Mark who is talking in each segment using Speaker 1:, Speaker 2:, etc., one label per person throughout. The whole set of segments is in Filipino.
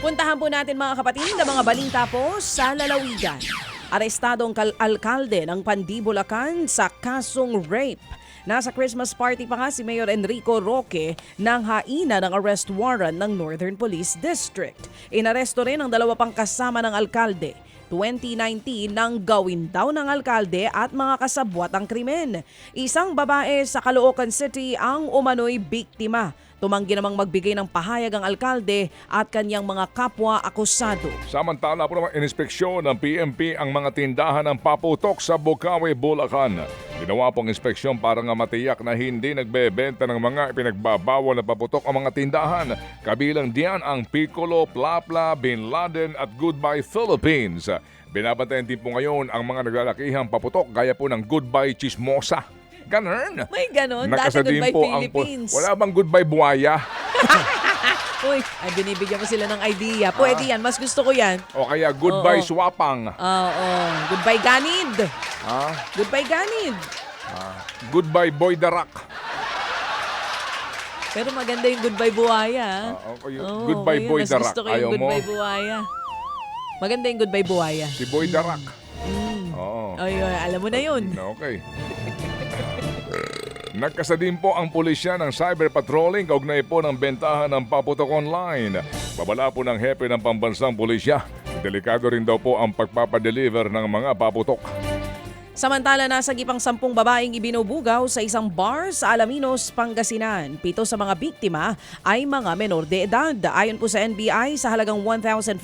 Speaker 1: Puntahan po natin mga kapatid ang mga balita po sa lalawigan. Arestado ang alkalde ng Pandibulacan sa kasong rape. Nasa Christmas party pa nga si Mayor Enrico Roque nang haina ng arrest warrant ng Northern Police District. Inaresto rin ang dalawa pang kasama ng alkalde. 2019 nang gawin daw ng alkalde at mga kasabwat ang krimen. Isang babae sa Caloocan City ang umano'y biktima. Tumanggi namang magbigay ng pahayag ang alkalde at kanyang mga kapwa akusado.
Speaker 2: Samantala po naman inspeksyon ng PNP ang mga tindahan ng paputok sa Bukawi, Bulacan. Ginawa pong inspeksyon para nga matiyak na hindi nagbebenta ng mga ipinagbabawal na paputok ang mga tindahan. Kabilang diyan ang Piccolo, Plapla, Bin Laden at Goodbye Philippines. Binabantayan din po ngayon ang mga naglalakihang paputok gaya po ng Goodbye Chismosa. Ganun.
Speaker 1: May ganon, dati
Speaker 2: Nakasadim
Speaker 1: Goodbye
Speaker 2: po
Speaker 1: Philippines.
Speaker 2: wala bang Goodbye Buaya?
Speaker 1: Uy, ay binibigyan mo sila ng idea. Pwede yan, mas gusto ko yan.
Speaker 2: O kaya Goodbye
Speaker 1: Oo.
Speaker 2: Swapang?
Speaker 1: Oo, Goodbye Ganid.
Speaker 2: Ah,
Speaker 1: Goodbye Ganid.
Speaker 2: Goodbye Boy Darak.
Speaker 1: Pero maganda yung Goodbye Buhaya.
Speaker 2: Goodbye
Speaker 1: okay,
Speaker 2: Boy
Speaker 1: mas
Speaker 2: Darak.
Speaker 1: gusto ko
Speaker 2: Ayaw
Speaker 1: yung
Speaker 2: mo?
Speaker 1: Goodbye Buhaya. Maganda yung Goodbye Buhaya.
Speaker 2: Si Boy Darak. Oo.
Speaker 1: Ay, alam mo na yun.
Speaker 2: Okay. Nagkasadim po ang pulisya ng cyber patrolling kaugnay po ng bentahan ng paputok online. Babala po ng hepe ng pambansang pulisya. Delikado rin daw po ang pagpapadeliver ng mga paputok.
Speaker 1: Samantala, nasa gipang 10 babaeng ibinubugaw sa isang bar sa Alaminos, Pangasinan. 7 sa mga biktima ay mga menor de edad. Ayon po sa NBI, sa halagang 1,500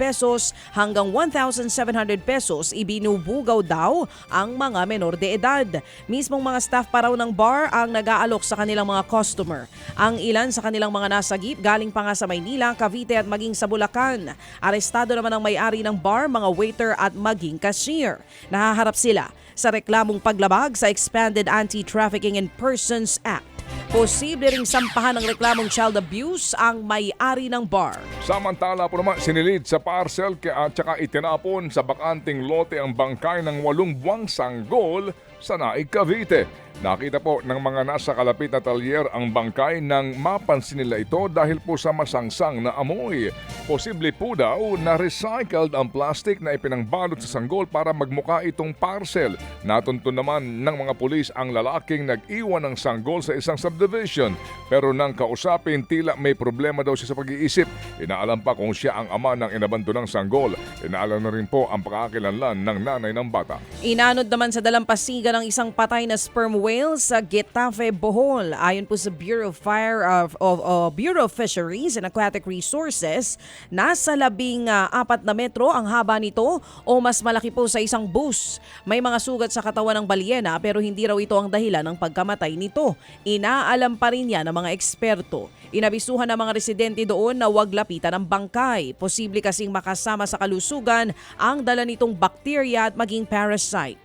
Speaker 1: pesos hanggang 1,700 pesos ibinubugaw daw ang mga menor de edad. Mismong mga staff pa raw ng bar ang nag-aalok sa kanilang mga customer. Ang ilan sa kanilang mga nasagip galing pa nga sa Maynila, Cavite at maging sa Bulacan. Arestado naman ang may-ari ng bar, mga waiter at maging cashier. Nahaharap sila sa reklamong paglabag sa Expanded Anti-Trafficking in Persons Act. Posible ring sampahan ng reklamong child abuse ang may-ari ng bar.
Speaker 2: Samantala po naman sinilid sa parcel at saka itinapon sa bakanting lote ang bangkay ng 8 buwang sanggol sa Naig, Cavite. Nakita po ng mga nasa kalapit na talyer ang bangkay nang mapansin nila ito dahil po sa masangsang na amoy. Posible po daw na recycled ang plastic na ipinangbalot sa sanggol para magmuka itong parcel. Natuntun naman ng mga pulis ang lalaking nag-iwan ng sanggol sa isang subdivision. Pero nang kausapin, tila may problema daw siya sa pag-iisip. Inaalam pa kung siya ang ama ng inabandonang sanggol. Inaalam na rin po ang pagkakakilanlan ng nanay ng bata.
Speaker 1: Inanod naman sa dalampasigan ng isang patay na sperm whale sa Getafe, Bohol. Ayon po sa Bureau of Fisheries and Aquatic Resources, nasa 14 na metro ang haba nito o mas malaki po sa isang bus. May mga sugat sa katawan ng balyena pero hindi raw ito ang dahilan ng pagkamatay nito. Inaalam pa rin yan ng mga eksperto. Inabisuhan ng mga residente doon na huwag lapitan ang bangkay. Posible kasing makasama sa kalusugan ang dala nitong bakterya at maging parasite.